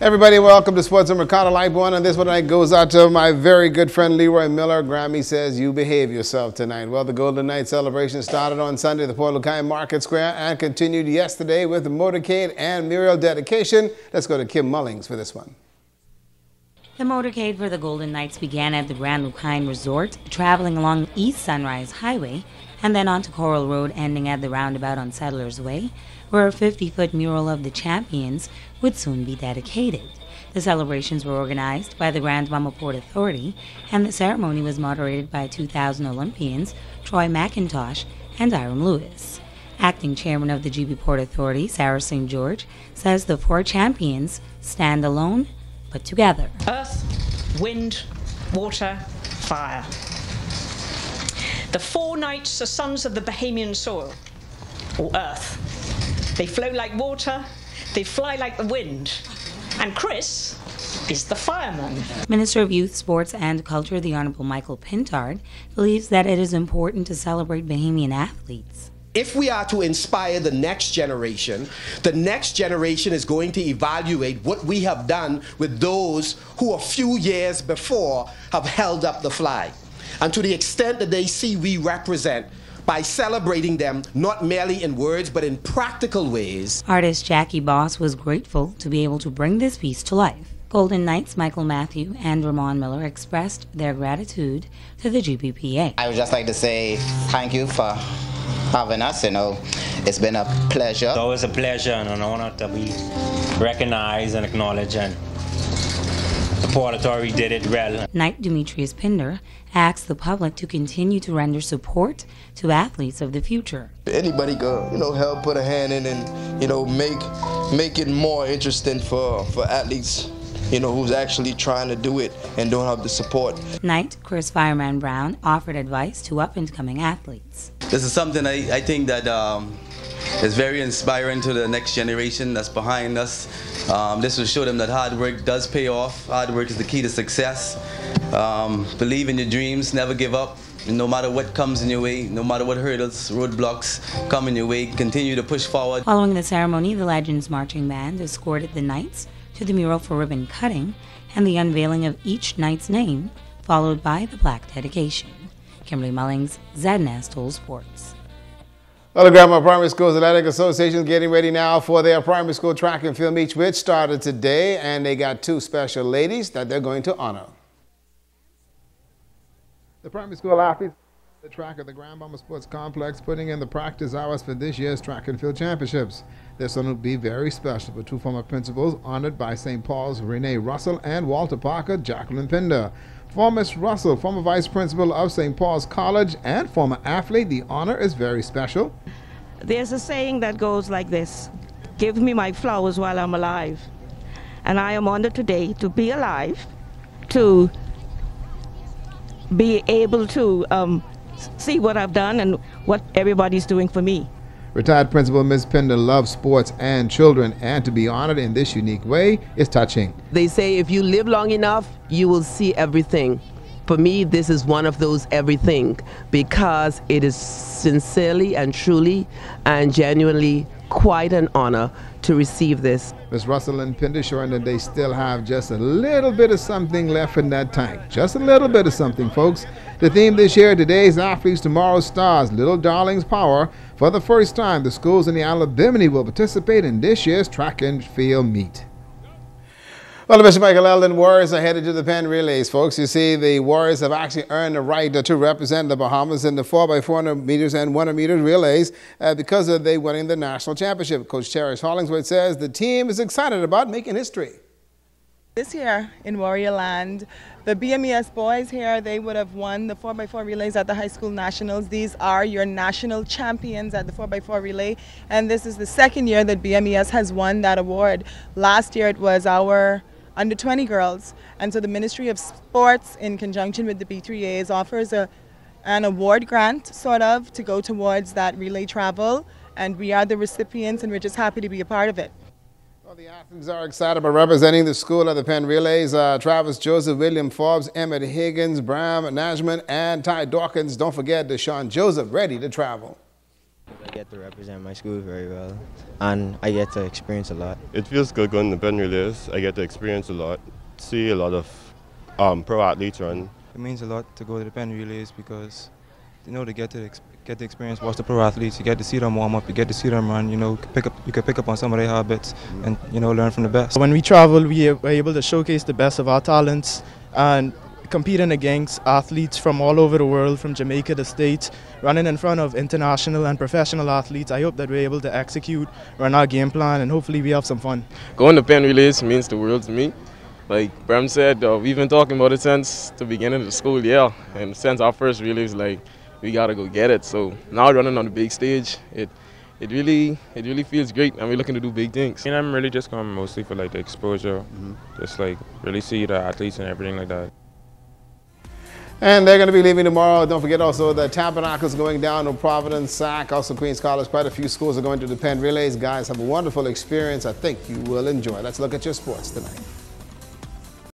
Everybody, welcome to Sports and Mercado Live One. And this one tonight goes out to my very good friend Leroy Miller. Grammy says you behave yourself tonight. Well, the Golden Knight celebration started on Sunday at the Port Lukai Market Square and continued yesterday with the motorcade and mural dedication. Let's go to Kim Mullings for this one. The motorcade for the Golden Knights began at the Grand Lucaine Resort, traveling along East Sunrise Highway, and then onto Coral Road, ending at the roundabout on Settlers Way, where a 50-foot mural of the champions would soon be dedicated. The celebrations were organized by the Grand Bahama Port Authority, and the ceremony was moderated by 2000 Olympians Troy McIntosh and Hiram Lewis. Acting chairman of the GB Port Authority, Sarah St. George, says the four champions stand alone but together. Earth, wind, water, fire. The four knights are sons of the Bahamian soil, or earth. They flow like water, they fly like the wind, and Chris is the fireman. Minister of Youth, Sports and Culture, the Honorable Michael Pintard, believes that it is important to celebrate Bahamian athletes. If we are to inspire the next generation is going to evaluate what we have done with those who a few years before have held up the flag. And to the extent that they see we represent, by celebrating them not merely in words but in practical ways. Artist Jackie Boss was grateful to be able to bring this piece to life. Golden Knights Michael Matthew and Ramon Miller expressed their gratitude to the GBPA. I would just like to say thank you for having us. It's been a pleasure. It's always a pleasure and an honor to be recognized and acknowledged, and the Port Authority did it well. Knight Demetrius Pinder asked the public to continue to render support to athletes of the future. Anybody go, help put a hand in and, make it more interesting for athletes, who's actually trying to do it and don't have the support. Knight Chris Fireman Brown offered advice to up-and-coming athletes. This is something I think that is very inspiring to the next generation that's behind us. This will show them that hard work does pay off. Hard work is the key to success. Believe in your dreams, never give up. No matter what comes in your way, no matter what hurdles, roadblocks come in your way, continue to push forward. Following the ceremony, the Legends Marching Band escorted the Knights to the mural for ribbon cutting and the unveiling of each Knight's name, followed by the plaque dedication. Kimberly Mullings, ZNS Toll Sports. Well, the Grand Bahama Primary Schools Athletic Association is getting ready now for their primary school track and field meet, which started today, and they got two special ladies that they're going to honor. The primary school athletes the track at the Grand Bahama Sports Complex, putting in the practice hours for this year's track and field championships. This one will be very special with two former principals honored by St. Paul's Renee Russell and Walter Parker Jacqueline Pinder. For Miss Russell, former vice principal of St. Paul's College and former athlete, the honor is very special. There's a saying that goes like this: give me my flowers while I'm alive. And I am honored today to be alive, to be able to see what I've done and what everybody's doing for me. Retired Principal Ms. Pinder loves sports and children, and to be honored in this unique way is touching. They say if you live long enough, you will see everything. For me, this is one of those everything, because it is sincerely and truly and genuinely quite an honor to receive this. Ms. Russell and Pinder showing that they still have just a little bit of something left in that tank. Just a little bit of something, folks. The theme this year, today's athletes, tomorrow's stars, Little Darlings Power. For the first time, the schools in the island of Bimini will participate in this year's track and field meet. Well, the Bishop Michael Eldon Warriors are headed to the Penn Relays, folks. You see, the Warriors have actually earned the right to represent the Bahamas in the 4x400 meters and 100 meters relays because of they winning the national championship. Coach Cherish Hollingsworth says the team is excited about making history. This year in Warrior Land, the BMES boys here, they would have won the 4x4 relays at the high school nationals. These are your national champions at the 4x4 relay, and this is the second year that BMES has won that award. Last year it was our under 20 girls, and so the Ministry of Sports in conjunction with the B3As offers an award grant sort of to go towards that relay travel, and we are the recipients and we're just happy to be a part of it. Well, the athletes are excited about representing the school at the Penn Relays. Travis Joseph, William Forbes, Emmett Higgins, Bram Najman, and Ty Dawkins. Don't forget Deshaun Joseph ready to travel. get to represent my school very well, and I get to experience a lot. It feels good going to Penn Relays. I get to experience a lot, see a lot of pro athletes run. It means a lot to go to the Penn Relays because, you know, to get the experience, watch the pro athletes, you get to see them warm up, you get to see them run, you know, you can pick up on some of their habits and, you know, learn from the best. When we travel, we are able to showcase the best of our talents and competing against athletes from all over the world, from Jamaica to States, running in front of international and professional athletes. I hope that we're able to execute, run our game plan, and hopefully we have some fun. Going to Penn Relays means the world to me. Like Bram said, we've been talking about it since the beginning of the school year, and since our first relays, like, we gotta go get it. So now running on the big stage, it really feels great, and we're looking to do big things. And I'm really just going mostly for like the exposure, just like really see the athletes and everything like that. And they're going to be leaving tomorrow. Don't forget also the Tabernacle's going down to Providence, Sac, also Queens College. Quite a few schools are going to the Penn Relays. Guys, have a wonderful experience. I think you will enjoy. Let's look at your sports tonight.